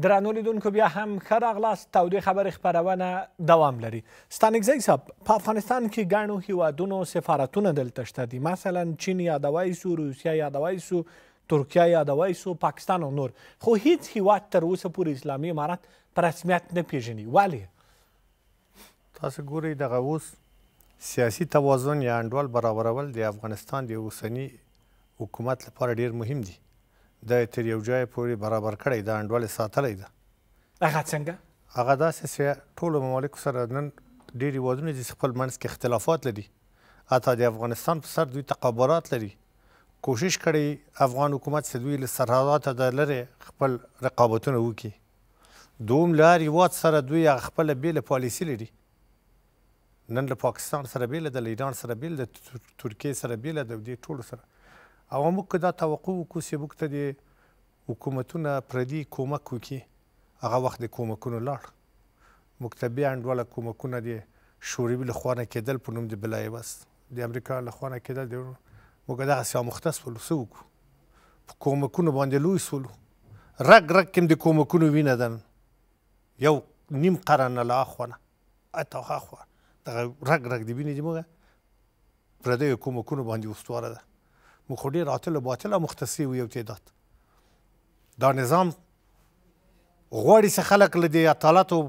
درنو لیدونکو بیا هم ښه راغلاست. تودې خبرې خپرونه دوام لري. ستانکزی صاحب، په افغانستان کې ګڼو هیوادونو سفارتونه دلته شته دي. مثلا چین یادوای سو، روسیه یادوای سو، ترکیه یادوای سو، پاکستان او نور. خو هیڅ هیواد تر اوسه پورې اسلامي امارت په رسمیت نه پیژني. ولې؟ تاسو ګورئ دغه اوس سیاسي توازن یا انډول برابرول د افغانستان د اوسني حکومت لپاره ډیر مهم دي. دا تر یو ځای پورې برابر کړی، دا انډول ساتلی ده. هغه څنګه؟ هغه داسې چې ټولو ممالکو سره نن ډېر هېوادونه دي چې خپل منځ کې اختلافات لري. حتی د افغانستان په سر دوی تقابرات لري. کوشش کړی افغان حکومت چې دوی له سرحداتو د لرې خپل رقابتونه وکړي. دوم له هر هېواد سره دوی هغه خپله بېله پالیسي لري. نن له پاکستان سره بېله ده، له ایران سره بېله ده، ترکیې سره بېله ده، دې ټولو سره. او موږ که دا توقع وکړو چې موږ ته د حکومتونه پردي کومک وکړي، هغه وخت د کومکونو لاړ. موږ ته بیا انډوله کومکونه د شوروي له خوا نه کېدل په نوم د بلا عوض، د امریکا له خوا نه کېدل. موږ دغسې آموخته سولو، څه وکړو؟ په کومکونو باندې لوی سولو. رګ رګ کې هم د کومکونو وینه ده. یو نیم قرن له اخوا نه حتی هاخوا دغه رګ رګ د وینې زموږ پردیو کومکونو باندې استواره ده. موږ خو ډېر عاطل باطل مختص یو تعداد. دا نظام غواړي چې خلک له دې عدالتو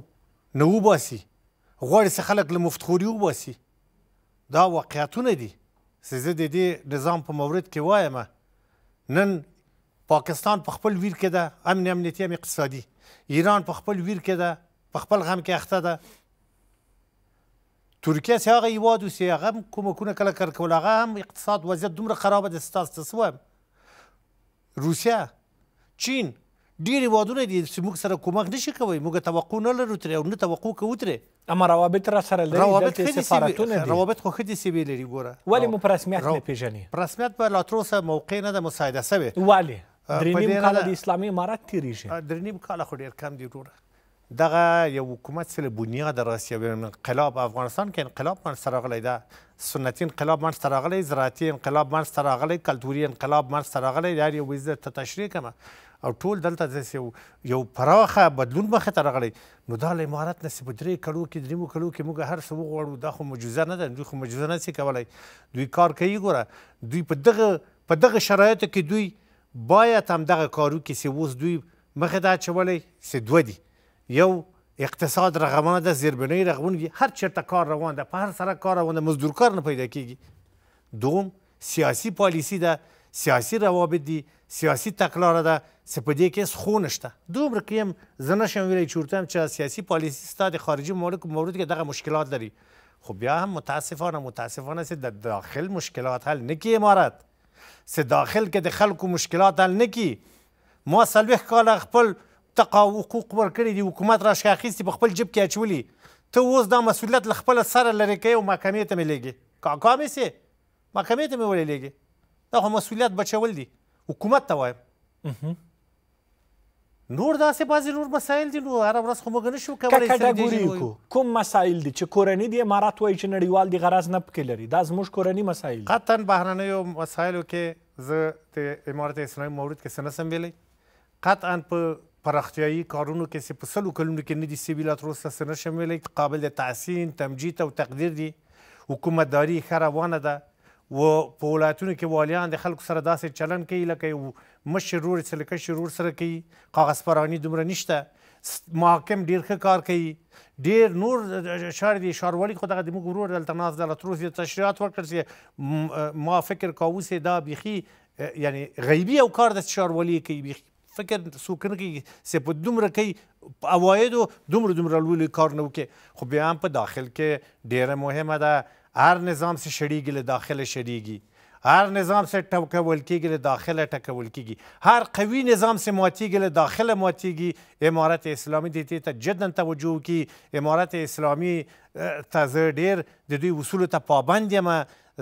نه وباسي، غواړي چې خلک له مفتخوري وباسي. دا واقعیتونه دي چې زه د دې نظام په مورد کې وایم. نن پاکستان په خپل ویر کې ده، امنیتي هم اقتصادي. ایران په خپل ویر کې ده، په خپل غم کې اخته ده. ترکیه چې هغه هېواد و چې هغه هم کومکونه کله کول، هغه هم اقتصاد وضعیت دومره خرابه ده چې تاسو ته څه وایم. روسیه، چین، ډېر هېوادونه دي چې موږ سره کومک نشي کوی. موږ توقع نه لرو ترې او نه توقع کوو ترې. اما روابط را سره لري، دلته سفارتونه دي. روابط خو ښه دي سیبې لري. ګوره ولې مو په رسمیت نه پیژني؟ په رسمیت به لا تر اوسه موقع نه ده مساعده سوې. ولې؟ 3.5 کاله د اسلامي امارت تېرېږي. 3.5 کاله خو ډېر کم دي وروره. دغه یو حکومت چې له بنیاده راسي یو انقلاب افغانستان کې انقلاب منځته راغلی ده. سنتي انقلاب منځته راغلی، زراعتي انقلاب منځته راغلی، کلتوري انقلاب منځته راغلی. هر یو ویزه ته تشریح کړمه او ټول دلته داسې یو پراخه بدلون مخې ته راغلی. نو دا له امارت نه چې په 3 کلو کې 3 کلو کې موږ هر څه وغواړو، دا خو معجزه نه ده. دوی خو معجزه نه شي کولی. دوی کار کوي. ګوره دوی په دغه شرایطو کې دوی باید همدغه کار وکړي چې اوس دوی مخې ته اچولی چې دوه دي. یو اقتصاد رغونه ده، زیربنایي رغونه دي، هر چېرته کار روان ده، په هر سړک کار روان ده، مزدور کار نه پیدا کېږي. دوم سیاسي پالیسي ده، سیاسي روابط دي، سیاسي تګلاره ده چې په دې کې هېڅ خو نشته. دومره کې هم زه نشم ویلی چې ورته وایم چې سیاسي پالیسي ستا د خارجي ممالکو په مورد کې دغه مشکلات لري. خو بیا هم متاسفانه چې د داخل مشکلات حل نه کړي امارت، چې داخل کې د خلکو مشکلات حل نه کړي. ما 40 کاله خپل حقوق ورکړي دي، حکومت راشه اخیستي په خپل جیب کې اچولي. ته اوس دا مسؤلیت له خپله سره لرې کوې او محکمې ته مې لیږې. کاکا مې سې محکمې ته مې ولې لیږې؟ دا خو مسؤلیت بچول دي. حکومت ته وایم. نور داسې بعضې نور مسایل دي. نو هره ورځ خو موږ نشو کولی کټګوري وکړو. کوم مسایل دي چې کورني د امارت وایي چې نړیوال د غرض نه پکې لري؟ دا زموږ کورني مسایل دي. قطعا بهرنیو مسایلو کې زه د امارت اسلامي مورد کې څه نسم ویلی. قطعا په پراختیایي کارونو کې چې په 100 کلونو کې نه دي سوي لا تر اوسه څه نشم ویلی. قابل د تحسین، تمجید او تقدیر دي. حکومتداري ښه روانه ده. و په ولایتونو کې والیان د خلکو سره داسې چلن کوي لکه یو مشر ورور چې له کشر ورور سره کوي. کاغذ پراني دومره نشته. محاکم ډېر ښه کار کوي. ډېر نور چارې دي. ښاروالي خو دغه زموږ ورور دلته ناست ده، لا تر اوسه تشریحات ورکړل چې ما فکر کاوه چې دا بیخي یعنی غیبي او کار ده چې ښاروالي کوي. بیخي فکر څوک نه کوي چې په دومره کوي عوایدو دومره لوی کار نه وکړي. خو بیا هم په داخل کې ډېره مهمه ده. هر نظام چې شړیږي له داخله شړیږي. هر نظام چې ټکول کېږي له داخله ټکول کېږي. هر قوي نظام چې ماتېږي له داخله ماتېږي. امارت اسلامي دې ته جدا توجه وکړي. امارت اسلامي ته زه ډېر د دوی اصولو ته پابند یم.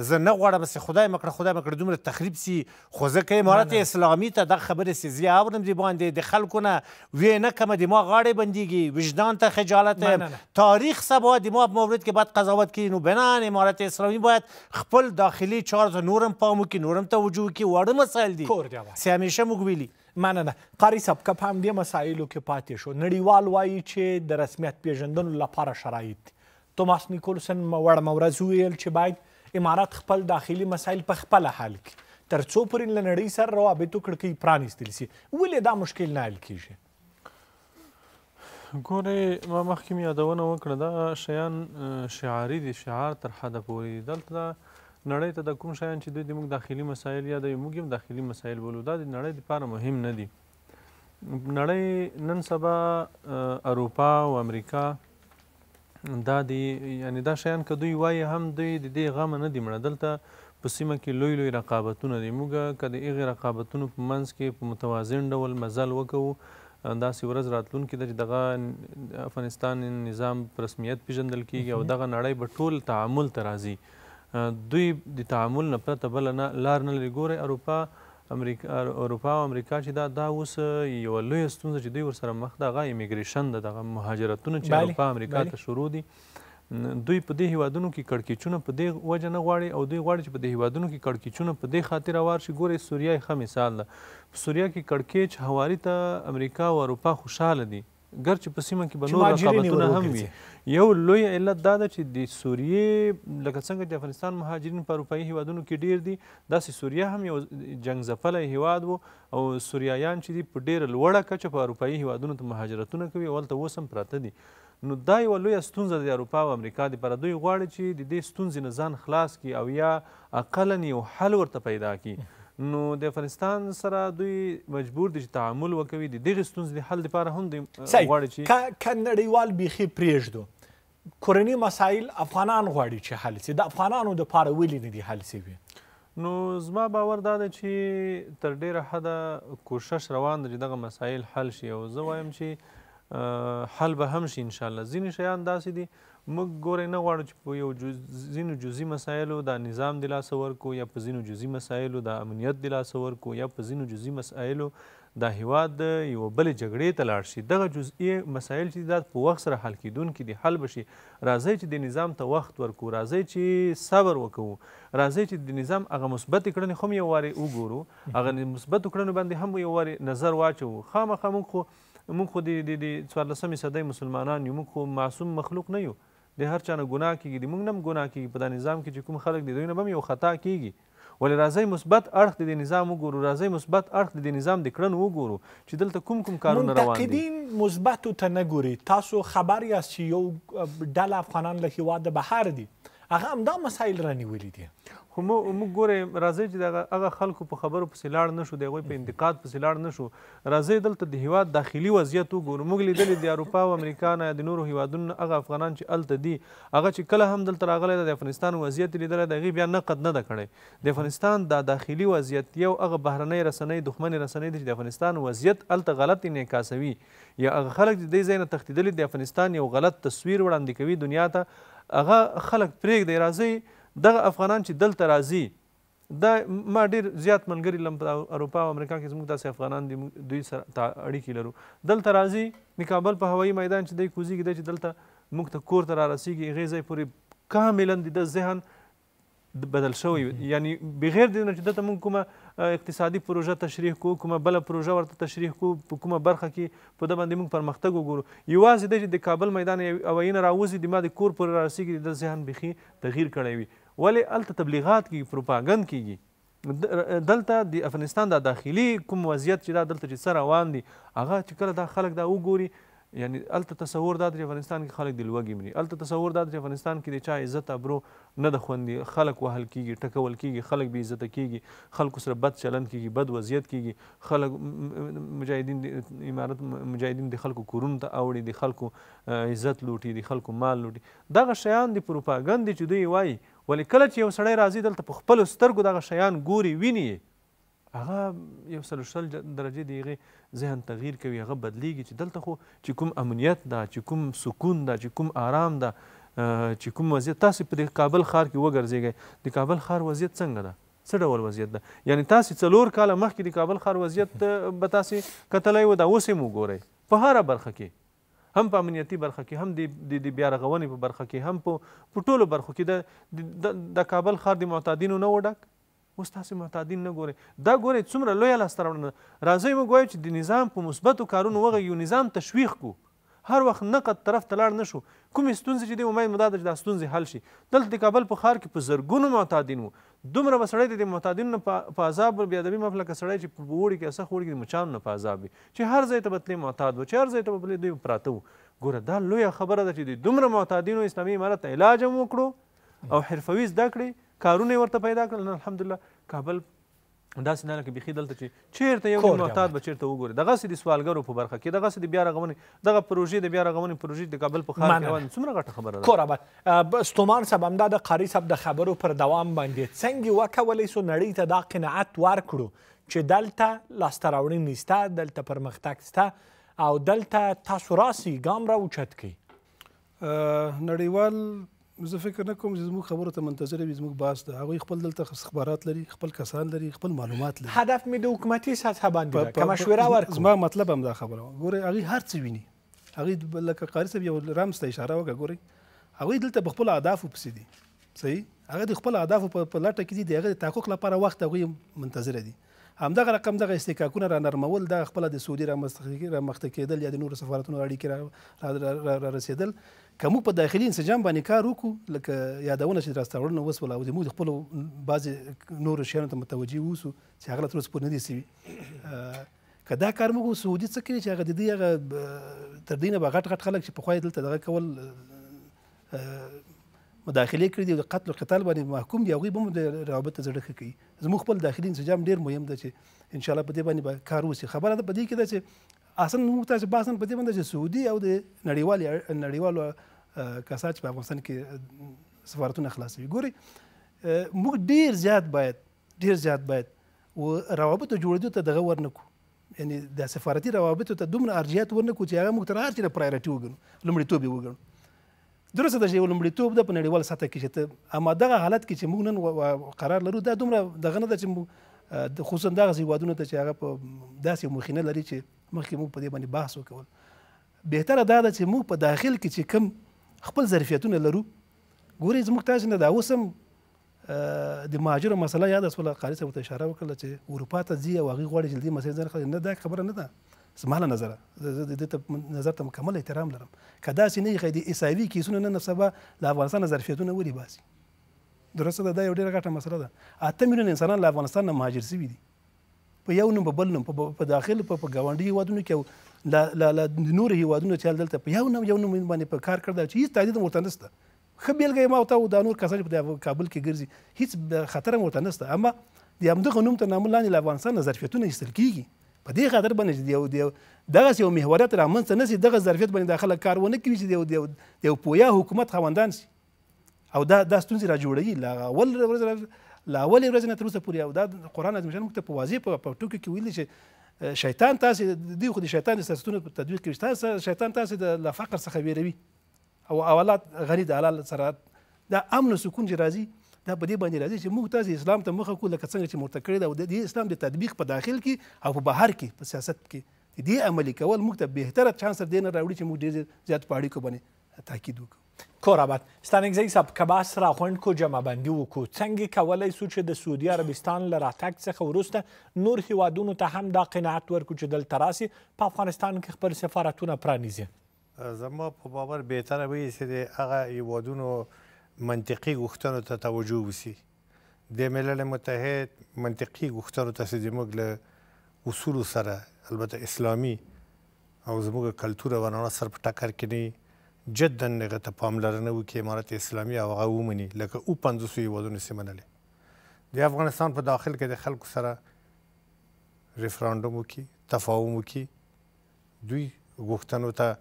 زه نه غواړم چې خدای مکړه دومره تخریب سي. خو ځکه امارت اسلامي ته دغه خبرې چې زه اورم دې باندې د خلکو نه ویې نه کمه دما غاړې بندېږي. وجدان ته خجالت یم. تاریخ سبا دما په مورد کې باید قضاوت کوي. نو بنان امارت اسلامي باید خپل داخلي چارو ته نورم پام وکړي، نورم توجه وکړي. واړه مسایل دي چې همیشه موږ ویلي. مننه. قاري صاحب که په همدې مسایلو کې پاتې شو، نړیوال وایي چې د رسمیت پیژندلو لپاره شرایط دي. توماس نیکولسن وړمه ورځ وویل چې باید امارات خپل داخلي مسایل په خپله حل کړي تر څو پورې له نړۍ سره روابطو کړکۍ پرانیستل سي. ولې دا مشکل نه حل کیږي؟ ګورې ما مخکې مې یادونه وکړه دا شیان شعاري دي، شعار تر حده پورې. دلته نړۍ ته د کوم شیان چې دوی د موږ داخلي مسایل یادوي موږ هم داخلي مسایل بولو، دا د نړۍ دپاره مهم نه دي. نړۍ نن سبا اروپا او امریکا دا دی، یعنی دا شیان که دوی وایي هم دوی د دې غمه نه دي مړه. دلته په سیمه کې لوی لوی رقابتونه دي. موږ که د هغې رقابتونو په منځ کې په متوازن ډول مزل وکوو، داسې ورځ راتلونکې ده چې دغه افغانستان نظام په رسمیت پیژندل کیږي او دغه نړۍ به ټول تعامل ته راځي. دوی د تعامل نه پرته بله لار نه لري. ګورئ اروپا او امریکا چې دا اوس یوه لویه ستونزه چې دوی ورسره مخ ده، هغه امیګریشن ده، دغه مهاجرتونه چې اروپا امریکا ته شروع دي. دوی په دې هیوادونو کې کړکېچونه په دې وجه نه غواړي او دوی غواړي چې په دې هیوادونو کې کړکېچونه په دې خاطر هوار شي. ګورئ سوریه یې ښه مثال ده. په سوریه کې کړکېچ هواري ته امریکا او اروپا خوشحاله دي، ګرچې په سیمه کې به نور رقابتونه هم وي. یو لوی علت دا ده چې د سوریې لکه څنګه د افغانستان مهاجرین په اروپایي هیوادونو کې ډیر دي، داسې سوریه هم یو جنګ ځپلی هیواد و او سوریایان چې دي په ډیره لوړه کچه په اروپایي هیوادونو ته مهاجرتونه کوي او هلته اوس هم پراته دي. نو دا یوه لویه ستونزه د اروپا او امریکا دپاره. دوی غواړي چې د دې ستونزې نه ځان خلاص کړي او یا اقلا یو حل ورته پیدا کړي. نو د افغانستان سره دوی مجبور دي چې تعامل وکوي. د دغې ستونزې د حل دپاره هم دوی غواړي چې که نړیوال بیخي پرېږدو، کورني مسایل افغانان غواړي چې حل سي، د افغانانو دپاره ولې نه دي حل سوي؟ نو زما باور دا ده چې تر ډیره حده کوشش روان ده چې دغه مسایل حل شي او زه وایم چې حل به هم شي انشاءالله. ځینې شیان داسې دي موږ ګورئ نه غواړو چې په یو ځینو جزئي مسایلو دا نظام د لاسه ورکړو یا په ځینو جزئي مسایلو دا امنیت د لاسه ورکړو یا په ځینو جزئي مسایلو دا هیواد د یوه بلې جګړې ته لاړ شي. دغه جزئي مسایل چې دا په وخت سره حل کیدونکي دي حل به شي. راځئ چې د نظام ته وخت ورکړو، راځئ چې صبر وکړو، راځئ چې د نظام هغه مثبتې کړنې خو هم یو وارې وګورو، هغه مثبتو کړنو باندې هم یو وارې نظر واچوو. خامخا موږ خو د 14مې صدۍ مسلمانان یو، موږ خو معصوم مخلوق نه یو، د هر چا نه ګناه کیږي، د موږ نه هم ګناه کیږي. په دا نظام کې چې کوم خلک دي دوی نه به هم یو خطا کیږي. ولې راځئ مثبت اړخ د دې نظام وګورو، راځئ مثبت اړخ د دې نظام د کړنو وګورو چې دلته کوم کارونه روان دي. منتقدین مثبتو ته نه ګوري. تاسو خبر یاست چې یو ډله افغانان له هیواده بهر دي، هغه همدا مسایل رانیولي دي. خو موږ ګورئ راځئ چې هغه خلکو په خبرو پسې لاړ نه شو، د هغوی په انتقاد پسې لاړ نه شو. راځئ دلته د هیواد داخلي وضعیت وګورو. موږ لیدلي د اروپا او امریکا نه د نورو هیوادونو هغه افغانان چې هلته دي، هغه چې کله هم دلته راغلی د افغانستان وضعیت یې لیدلی د هغې بیا نقد نه ده کړی. د افغانستان دا داخلي وضعیت یو هغه بهرنۍ رسنۍ دښمنې رسنۍ دي چې د افغانستان وضعیت هلته غلط انعکاسوي یا هغه خلک د دې ځای نه تښتېدلي د افغانستان یو غلط تصویر وړاندې کوي دنیا ته، هغه خلک پرېږدئ. راځئ دغه افغانان چې دلته راځي، دا ما ډېر زیات ملګري لم په اروپا او امریکا کې زموږ داسې افغانان دي، دوی سره اړیکې لرو. دلته راځي د کابل په هوایي میدان چې دی کوزیږي دی چې دلته موږ ته کور ته رارسیږي، هغې ځای پورې کاملا د ده ذهن بدل شوی، یعنی بغیر د نه چې دلته موږ کومه اقتصادي پروژه تشریح کوو، کومه بله پروژه ورته تشریح کوو، په کومه برخه کې په ده باندې موږ پرمختګ وګورو. یوازې دی چې د کابل میدان هوایي نه راوځي د ما د کور پورې رارسیږي، د ده ذهن بیخي تغییر کړی وي. ولې هلته تبلیغات کیږي، پروپاګند کیږي. دلته د افغانستان دا داخلي کوم وضعیت چې دا دلته چې څه روان دي، هغه چې کله دا خلک دا وګوري، یعنی هلته تصور دا دی چې افغانستان کې خلک د لوږې مري، هلته تصور دا دی چې افغانستان کې د چا عزت ابرو نه ده خوندي، خلک وهل کیږي، ټکول کیږي، خلک بې عزته کیږي، خلکو سره بد چلند کیږي، بد وضعیت کیږي، خلک مجاهدین امارت مجاهدین د خلکو کورونو ته اوړي، د خلکو عزت لوټي، د خلکو مال لوټي. دغه شیان د پروپاګند چې دوی وایي، ولې کله چې یو سړی راځي دلته په خپلو سترګو دغه شیان ګوري، ویني یې، هغه یو 100 درجې د هغې ذهن تغییر کوي، هغه بدلیږي چې دلته خو چې کوم امنیت ده، چې کوم سکون ده، چې کوم آرام ده، چې کوم وضعیت. تاسې په د کابل ښار کې وګرځېږئ، د کابل ښار وضعیت څنګه ده، څه ډول وضعیت ده؟ یعنی تاسې 4 کاله مخکې د کابل ښار وضعیت به تاسې کتلی و، دا اوس یې هم وګورئ. په هره برخه کې، هم په امنیتي برخه کې، هم د بیا رغونې په برخه کې، هم په ټولو برخو کې د کابل ښار د معتادینو نه و ډک، اوس تاسې معتادین نه ګورئ دا ګورئ څومره لویه لاسته راوړنه راځئ موږ وایو چې د نظام په مثبتو کارونو وغږیو نظام تشویق کړو هر وخت نقد طرف ته لاړ نه شو کومې ستونزې چې دی امید مو دا ده چې دا ستونزې حل شي دلته د کابل په ښار کې په زرګونو معتادین وو دومره به سړی د معتادینو نه په عذاب بېادبي مه لکه سړی چې په اوړي کې سخت اوړي کې د مچانو نه په عذاب وي چې هر ځای ته به تلې معتاد و چې هر ځای ته به بلې دوی پراته وو ګوره دا لویه خبره ده چې د دومره معتادینو اسلامي امارت ته علاج هم وکړو او حرفوي زده کړې کارونه یې ورته پیدا کړل الحمدلله کابل داسې نه لکه بیخي دلته چې چېرته یو معتاد به چېرته وګوري دغسې د سوالګرو په برخه کې دغسې د بیا رغونې دغه پروژې د بیا رغونې پروژې د کابل په ښار کې روانې څومره غټه خبره ده کور آباد ستومان صاحب همدا د قاري صاحب د خبرو پر دوام باندې څنګه وکولی سو نړۍ ته دا قناعت ورکړو چې دلته لاسته راوړنې شته دلته پرمختګ شته او دلته تاسو راسئ ګام راوچت کړئ نړیوال زه فکر نه کوم چې زموږ خبرو ته منتظر وي زموږ بحث ده هغوی خپل دلته استخبارات لري خپل کسان لري خپل معلومات لري هدف مې د حکومتي سطحه باندې ده که مشوره ورکړو زما مطلب هم دا خبره وه ګورئ هغوی هر څه ویني هغوی لکه قاري صاحب یو رمز ته اشاره وکړه ګورئ هغوی دلته په خپلو اهدافو پسې دي صحیح هغه د خپلو اهدافو په لټه کې دي د هغه د تحقق لپاره وخت هغوی منتظره دي همدغه رقم دغه استحقاقونه را نرمول دا خپله د سعودي رامخته کېدل یا د نورو سفارتونو اړیکې را رسېدل که موږ په داخلي انسجام باندې کار وکړو لکه یادونه چې راسته وړنه وسوله او موږ د خپلو بعضې نورو شیانو ته متوجه اوسو چې هغه لا تر اوسه پورې نه دي سوي که دا کار موږ سعودي څه کوي چې هغه د دې هغه تر دې نه به غټ خلک چې پخوا یې دلته دغه کول مداخلې کړي دي او د قتل او قتال باندې محکوم دي هغوی به هم د روابط ته زړه ښه کوي زموږ خپل داخلي انسجام ډېر مهم ده چې انشاءالله په دې باندې به کار وشي خبره ده په دې کې ده چې اصلا موږ تاسې بحث په دې باندې چې سعودي او د نړیوالو کسات چې په افغانستان کې سفارتونه خلاصوي ګورئ موږ ډېر زیات باید و روابطو جوړېدو ته دغه ورنه کړو یعنې د سفارتي روابطو ته دومره ارجحیت ورنه کړو چې هغه موږ تر هر چېرې پرایورټي وګڼو لومړیتوب یې وګڼو درسته ده چې یو لومړیتوب ده په نړیواله سطح کې چې ته اما دغه حالت کې چې موږ نن قرار لرو دا دومره دغه نه ده چې موږ خصوصا دغسې هېوادونو ته چې هغه په داسې یو مخینه لري چې مخکې موږ په دې باندې بحث وکول بهتره دا ده چې موږ په داخل کې چې کوم خپل ظرفیتونه لرو ګورئ زموږ تاسې نه دا اوس هم د مهاجرو مسله یاده شوله قاري صاحب ورته اشاره وکړله چې اروپا ته ځي او هغوی غواړي چې له دې مسلې ځان خلاص نه دا خبره نه ده زما له نظره زه د دې نظر ته مکمل احترام لرم که داسې نه وي د ایسایوي کیسونه نن سبا له افغانستان ظرفیتونه ولې باسي درسته ده دا یو ډېره غټه مسله ده 8 میلیونه انسانان له افغانستان نه مهاجر سوي دي په یو نوم په بل نوم په داخل په ګاونډي هېوادونو کې او د نورو هېوادونو چې دلته په یو نوم باندې په کار کړی چې هېڅ تعدید هم ورته نشته ښه بېلګه یې ما ورته دا نور کسان چې په کابل کې ګرځي هېڅ خطر هم ورته نشته اما د همدغه نوم تر نامه لاندې له افغانستان نه ظرفیتونه ایستل کېږي په دې خاطر باندې چې دغسې یو محوریت رامنځته نه شي دغه ظرفیت باندې دا خلک کار ونه کوي چې د یو پویا حکومت خاوندان شي او دا ستونزې را جوړوي له اولې ورځې نه تر اوسه پورې او دا قرآن عظیم شان موږ ته په واضح په ټکو کې ویلي چې شیطان تاسې دوی خو د شیطان د سیاستونو په تطبیق کوي شیطان تاسې له فقر څخه ویروي او اولاد غني د حلال سره دا امن و سکون چې راځي دا په دې باندې راځي چې موږ تاسې اسلام ته مخه کړو لکه څنګه چې مرته کړی ده او د دې اسلام د تطبیق په داخل کې او په بهر کې په سیاست کې د دې عملي کول موږ ته بهتره چانس تر دې نه راوړي چې موږ ډېر زیات په اړیکو باندې تاکید وکړو کور آباد ستانکزی صاحب که بحث راغونډ کو جمع بندي وکړو څنګه کولی سو چې د سعودي عربستان له راتګ څخه وروسته نور هیوادونو ته هم دا قناعت ورکړو چې دلته راسي په افغانستان کې خپل سفارتونه پرانیزي زما په باور بهتره وي چې د هغه هیوادونو منطقي غوښتنو ته توجه وشي د ملل متحد منطقي غوښتنو ته چې زموږ له اصولو سره البته اسلامي او زموږ کلتور او عنعنه سره په ټکر کې نه جدا هغه ته پاملرنه وکړي امارت اسلامي او هغه ومني لکه او 500 هیوادونو چې منلې د افغانستان په داخل کې د خلکو سره ریفرانډوم وکړي تفاهم وکړي دوی غوښتنو ته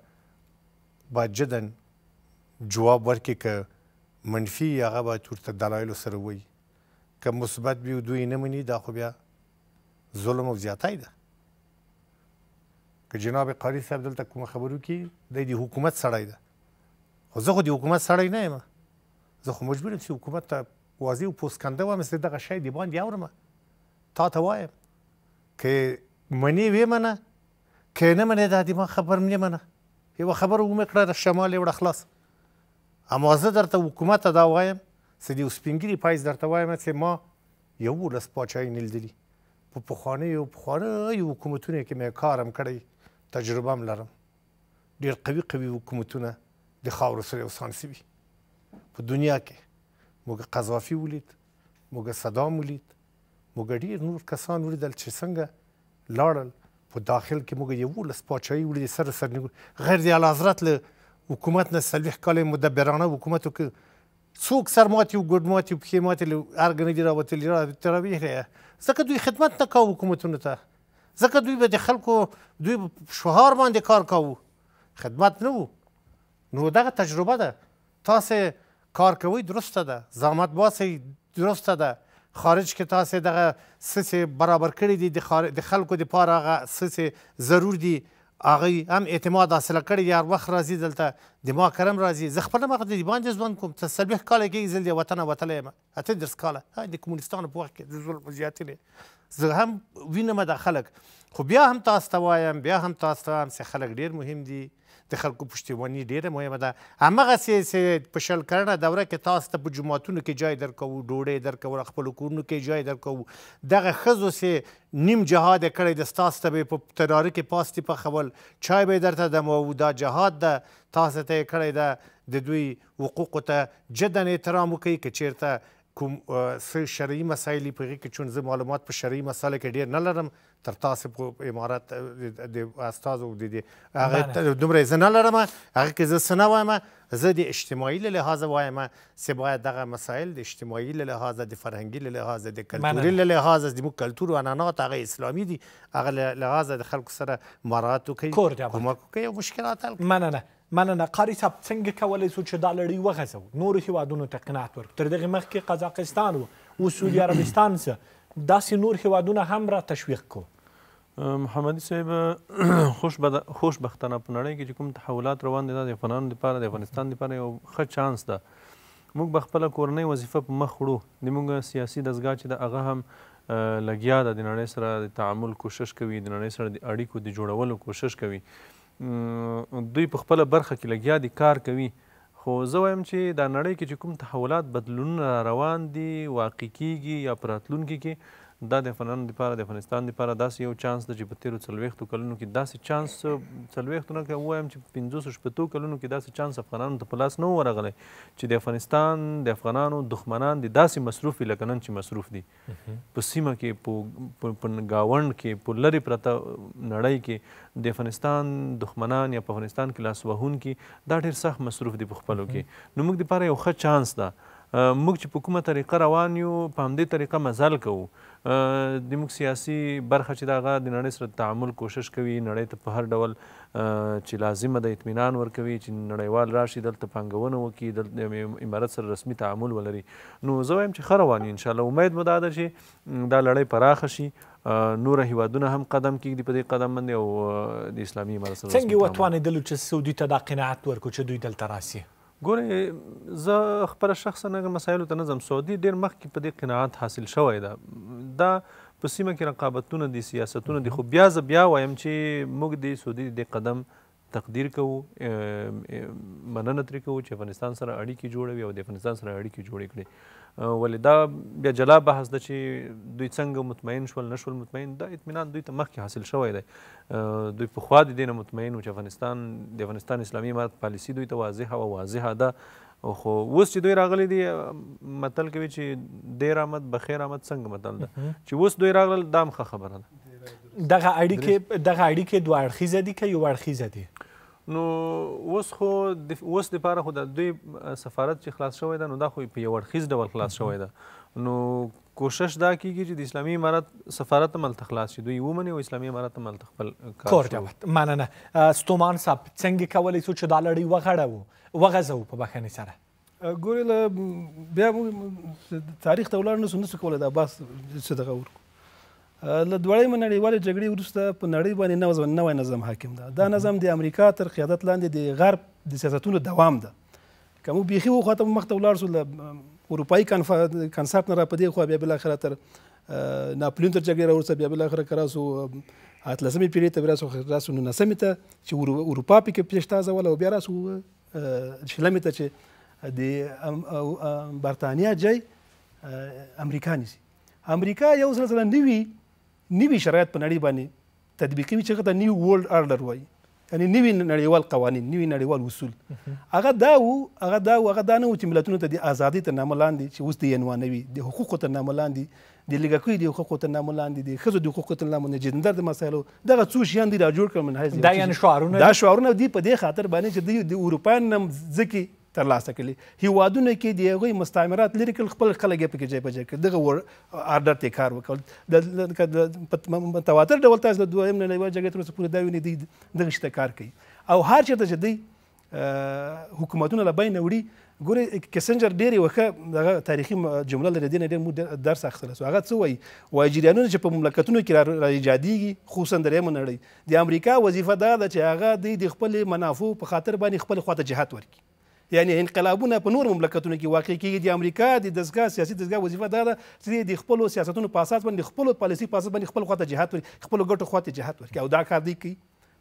باید جدا جواب ورکړي که منفي هغه باید ورته دلایلو سره وایي که مثبت وي دوی نه مني دا خو بیا ظلم او زیاتی ده که جناب قاري صاحب دلته کومه خبرو کې د حکومت سړی ده خو زه خو د حکومت سړی نه یم زه خو مجبور یم چې حکومت ته واضح او پوسکنده وایم چې دغه شی د باندې اورم تا ته وایم که منې ویې منه که نه منې دا د ما خبر نه منه یوه خبره ومې کړه د شمال یې وړه خلاص اما زه درته حکومت ته دا وایم چې د یو سپین ږیري پایز درته وایم چې ما 11 پاچاهۍ نه لیدلي. په پخوانیو حکومتونو کې مې کار هم کړی، تجربه هم لرم. ډېر قوي حکومتونه د خاورو سره یوسان سوي په دنیا کې. موږ قذافي ولید، موږ صدام ولید، موږ ډېر نور کسان ولیدل چې څنګه لاړل. په داخل کې موږ 11 پاچاهۍ ولیدې سر غیر د اعلیحضرت له حکومت نه 40 کاله مدبرانه حکومت کې څوک سر ماتې و ګوډ ماتې و پښې ماتې له هر ګنه دي راوتلي تراویح. ځکه دوی خدمت نه کوو حکومتونو ته، ځکه دوی به د خلکو دوی شعار باندې کار کوو، خدمت نه و. نو دغه تجربه ده. تاسې کار کوئ درسته ده، زحمت باسئ درسته ده. خارج کې تاسې دغه څه برابر کړي دي د خلکو دپاره، هغه څه ضرور دي، هغوی هم اعتماد حاصله کړی دی. هر وخت راځي دلته د ما کرم راځي. زه خپله مخ د باندې ژوند کوم، 40 کاله کېږي زه د وطنه وتلی یم، 38 کاله د کمونستانو په وخت کې د ظلم زیاتې دی. زه هم وینم دا خلک، خو بیا هم تاسو ته وایم چې خلک ډېر مهم دي، د خلکو پشتیباني ډېره مهمه ده. همغسې چې په 20 کلنه دوره کې تاسو ته په جوماتونو کې ځای درکوو، ډوډۍ درکوو، خپلو کورونو کې ځای درکوو. دغه ښځو چې نیم جهاد یې کړی د ستاسو ته به یې په تناره کې پاستې پخول، چای به یې درته دموو. دا جهاد ده، تاسو ته یې کړی ده. د دوی حقوقو ته جدا احترام وکړئ. که چېرته کوم څه شرعي مسایل په هغې کې، چون زه معلومات په شرعي مسایلو کې ډېر نه لرم، تر تاسو په امارت د استازو هغه دومره زه نه لرم. هغه کې زه څه نه وایم، زه د اجتماعي له لحاظه وایم چې باید دغه مسایل د اجتماعي له لحاظه، د فرهنګي له لحاظه، د کلتوري له لحاظه، زموږ کلتور و عنعنات هغه اسلامي دي، هغه له لحاظه د خلکو سره مراعات وکړي، کومک وکړي او مشکلات حل کړي. مننه. قاري صاحب، څنګه کولی شو چې دا لړۍ وغځوو، نورو هیوادونو ته قناعت ورکړو؟ تر دغې مخکې قزاقستان و سعودي عربستان څه داسې نور هیوادونه هم را تشویق کو. محمدي صاحب، خوشبختانه په نړۍ کې چې کوم تحولات روان دي، دا د افغانانو دپاره، د افغانستان دپاره یو ښه چانس ده. موږ به خپله کورنۍ وظیفه په مخ وړو. زموږ سیاسي دستګاه چې ده هغه هم لګیا ده، د نړۍ سره د تعامل کوشش کوي، د نړۍ سره د اړیکو د جوړولو کوشش کوي. دوی په خپله برخه کې لګیا دي، کار کوي. خو زه وایم چې دا نړۍ کې چې کوم تحولات، بدلونونه روان دي، واقع کیږي یا په راتلونکي کې، دا د افغانانو دپاره، د افغانستان دپاره داسې یو چانس ده چې په تېرو 40 کلونو کې داسې چانس، 40 نه که ووایم چې 50 کلونو کې داسې چانس افغانانو ته په لاس نه و ورغلی چې د افغانستان د افغانانو دښمنان دي داسې مصروف وي لکه نن چې مصروف دي. په سیمه کې، په ګاونډ کې، په لرې پرته نړۍ کې د افغانستان دښمنان یا په افغانستان کې لاس وهونکي دا ډېر سخت مصروف دي په خپلو کې. نو موږ دپاره یو ښه چانس ده. موږ چې په کومه طریقه روان یو، په همدې طریقه مزل کوو. د موږ سیاسي برخه چې د هغه د نړۍ سره تعامل کوشش کوي، نړۍ ته په هر ډول چې لازمه ده اطمینان ورکوي چې نړیوال راشي، دلته پانګونه وکړي، دلته امارت سره رسمي تعامل ولري. نو زه وایم چې ښه روان یو. انشاءالله امید مو دا ده چې دا لړۍ پراخه شي، نور هیوادونه هم قدم کېږدي په دې قدم باندې، او د اسلامي امارت سره څنګه وتوانېدلو چې سعودي ته دا قناعت ورکړو چې دوی دلته راسي؟ ګورې، زه خپله شخصا هغه مسایلو ته نه ځم. سعودي ډېر مخکې په دې قناعت حاصل شوی ده. دا په سیمه کې رقابتونه دي، سیاستونه دي، خو بیا زه بیا وایم چې موږ د سعودي د قدم تقدیر کوو، مننه ترې کوو چې افغانستان سره اړیکې جوړوي او د افغانستان سره اړیکې جوړې کړي. ولې دا بیا جلا بحث ده چې دوی څنګه مطمئن شول نه شول مطمئن، دا اطمینان دوی ته مخکې حاصل شوی دی. دوی پخوا د دې نه مطمئن وو چې د افغانستان اسلامي امارت پالیسي دوی ته واضحه ده. خو اوس چې دوی راغلي دي، متل کوي چې دیر آمد بخیر آمد، څنګه متل ده چې اوس دوی راغلل، دا هم ښه خبره ده. دغه اړیکې دوه اړخیزه دي که یو اړخیزه دي؟ نو اوس دپاره خو د دوی سفارت چې خلاص شوی ده، نو دا خو په یو اړخیز ډول خلاص شوی ده. نو کوشش دا کیږي چې د اسلامي امارت سفارت هم هلته خلاص شي، دوی ومني او اسلامي امارت هم هلته خپل کار شروع. مننه. ستومان صاحب، څنګه کولی شو چې دا لړۍ وغځوو په بخښنې سره؟ ګورې، بیا موږ تاریخ ته ولاړ نسو کولی دا بحث څه دغه ورکړو. له دویمې نړیوالې جګړې وروسته په نړۍ باندې نوی نظم حاکم ده. دا نظم د امریکا تر قیادت لاندې د غرب د سیاستونو دوام ده. که موږ بیخي وخواته مخته ولاړ شو، له اروپایي کنسپټ نه را په دې خوا بیا بالاخره تر ناپلیون تر جګړې راوروسته بیا بالاخره که راسو 18مې پېړۍ ته بیا راسو 19مې ته چې اروپا پکې پیشتازول، او بیا راسو 20مې ته چې د برطانیا جای امریکا نیسي. امریکا یو سلسله نوي شرایط په نړۍ باندې تطبیقوي چې هغه ته نیو ورلډ ارډر وایي، یعنې نوي نړیوال قوانین، نوي نړیوال اصول. هغه دا نه و چې ملتونو ته د ازادۍ تر نامه لاندې چې اوس د عنوانوي د حقوقو تر نامه لاندې د لږکیو د حقوقو تر نامه لاندې د ښځو د حقوقو تر نامه لاندې جندر د مسایلو دغه څو شیان دي را جوړ کړل منحیز دا یعنې شعارونه دا شعارونه دي په دې خاطر باندې چې دوی د اروپایان نه ځکې ترلاسه کړي. هیوادونه کې د هغوی مستعمرات لرې کړل، خپل خلک یې پکې ځای په ځای کړل، دغه ارډر ته کار وکړل. په متواتر ډول تاسو د دویم نړیوال جګړې تر اوسه پورې دا وینئ دوی دغه شي ته کار کوي. او هر چېرته چې دوی حکومتونه له بینه وړي، ګورئ کیسنجر ډېرې وښه دغه تاریخي جمله لري، دې نه ډېر موږ درس اخیستلی سو. هغه څه وایي جریانونه چې په مملکتونو کې را ایجادېږي، خصوصا دریمه نړۍ، د امریکا وظیفه دا ده چې هغه دوی د خپلې منافعو په خاطر باندې خپل خواته جهت ورکړي. یعنې انقلابونه په نور مملکتونو کې واقع کېږي. د امریکا د دستګاه سیاسي دستګاه وظیفه دا ده چې د خپلو سیاستونو په اساس باندې، خپلو پالیسي په اساس باندې خپل خواته جهت ورکړي، خپلو ګټو خواته جهت ورکړي. او دا کار دوی کوي.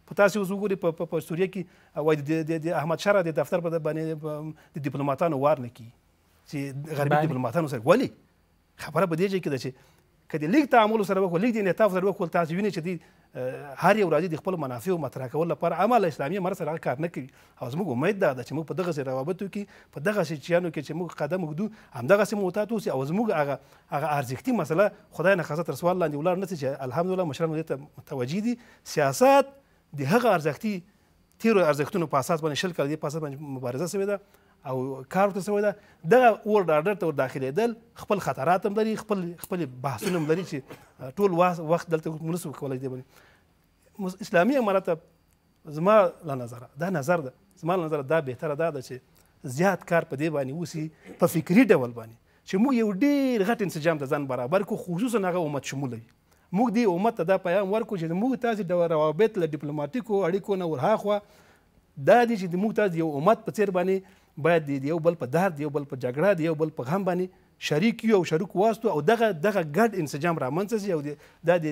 په تاسو اوس وګورئ په سوریه کې وایي د احمدشاه د دفتر په باندې د ډیپلوماتانو وار نه کیږي چې غربي ډیپلوماتانو سره. ولې خبره په دې ځای کې ده چې که د لیږ تعامل سره وکړو، لیږ د انعطاف سره وکړو، تاسو وینئ چې دوی هر یو راځي د خپلو منافعو مطرح کولو لپاره عمل اسلامي امر سره کار نه کوي. او زموږ امید دا ده چې موږ په دغسې روابطو کې، په دغسې شیانو کې چې موږ قدم وږدو، همدغسې محتاط اوسي. او زموږ هغه ارزښتي مسله خدای نخواسته تر سوال لاندې ولاړ نه سي چې الحمدلله مشران دې ته متوجه دي. سیاست د هغه ارزښتي تیرو ارزښتونو په اساس باندې 20 کاله دې په اساس باندې مبارزه سوې ده او کار ورته سوی ده. دغه ورلډ ارډر ته ور داخلېدل خپل خطرات هم لري، خپل بحثونه هم لري چې ټول وخت دلته موږ نسو کولی دې باندې. اسلامي امارت زما له نظره دا نظر ده، زما له نظره دا بهتره دا ده چې زیات کار په دې باندې وسي په فکري ډول باندې چې موږ یو ډېر غټ انسجام ته ځان برابر کړو، خصوصا هغه امت شموله وي. موږ دې امت ته دا پیغام ورکړو چې موږ تاسې د روابط له ډیپلوماټیکو اړیکو نه ورهاخوا دا دي چې موږ تاسې یو امت په څېر باندې باید د یو بل په درد، یو بل په جګړه، د یو بل په غم باندې شریک یو او شریک واستو او دغه ګډ انسجام رامنځته سي. او دا د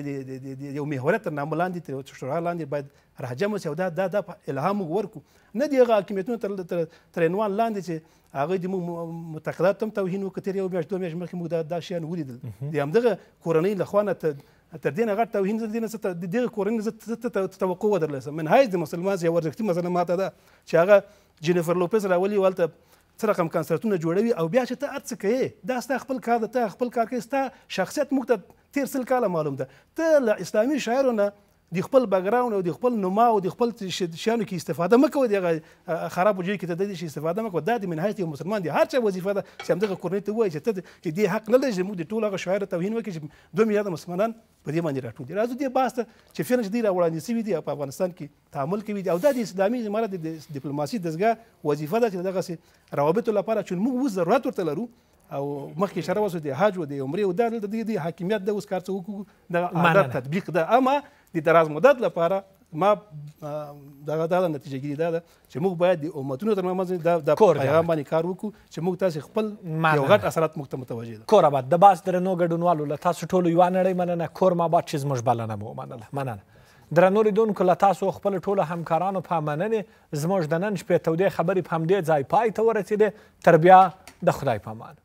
یو محوریت تر نامه لاندې تر شورا لاندې باید راجمع سي. او دا الهام موږ ورکړو، نه د هغه حاکمیتونو تر عنوان لاندې چې هغوی د موږ معتقداتو هم توهین وکړي. تېر یو میاشت 2 میاشتې مخکې موږ دا شیان ولیدل. د همدغه کورنۍ له خوا نه تر دې نه غټ توهین، د دغه کورنۍ زه توقع ودرلی سم. منهاج د مسلمان یو ارزښتي مسله ماته ده چې هغه جینیفر لوپز راولي والته څه رقم کنسرتونه جوړوي او بیا چې ته هر څه کوې دا ستا خپل کار ده، ته خپل کار کوې، ستا شخصیت موږ ته تېر 100 کاله معلوم ده. ته له اسلامي شاعرو نه د خپل بیکګراوند او د خپل نما او د خپل شیانو کې استفاده مه کوئ، دغه خرابو ځای کې ته د دې شي استفاده مه کوه. دا د منهج یو مسلمان دی هر چا وظیفه ده چې همدغه کورنۍ ته ووایي چې دې حق نه لري چې موږ د ټولو هغه شاعرو توهین وکړي چې 2 میلیارده مسلمانان په دې باندې راټول دي. راځو دې بحث ته چې فعلا چې دوی راوړاندې سوي دي او په افغانستان کې تعامل کوي دي. او دا د اسلامي امارت د ډیپلوماسي دستګاه وظیفه ده چې دغسې روابطو لپاره چې موږ اوس ضرورت ورته لرو. او مخکې اشاره وشوه د حج و د عمرې و دا دلته د حاکمیت ده اوس کار څه وکړو د ارډر تطبیق ده. اما د دراز مدت لپاره ما دا نتیجه ګیري دا ده چې موږ باید د امتونو تر منځ د پیغام باندې کار وکړو چې موږ تاسې خپل یو غټ اثرات موږ ته متوجه ده. کور آباد د باس درنو ګډونوالو له تاسو ټولو یوه نړۍ مننه. کور آباد چې زموږ بلنه مو ومنله. مننه. درنو لیدونکو له تاسو خپل ټولو همکارانو په مننې زموږ د نن شپې تودې خبرې په همدې ځای پای ته ورسېدې. تر بیا د خدای په امان.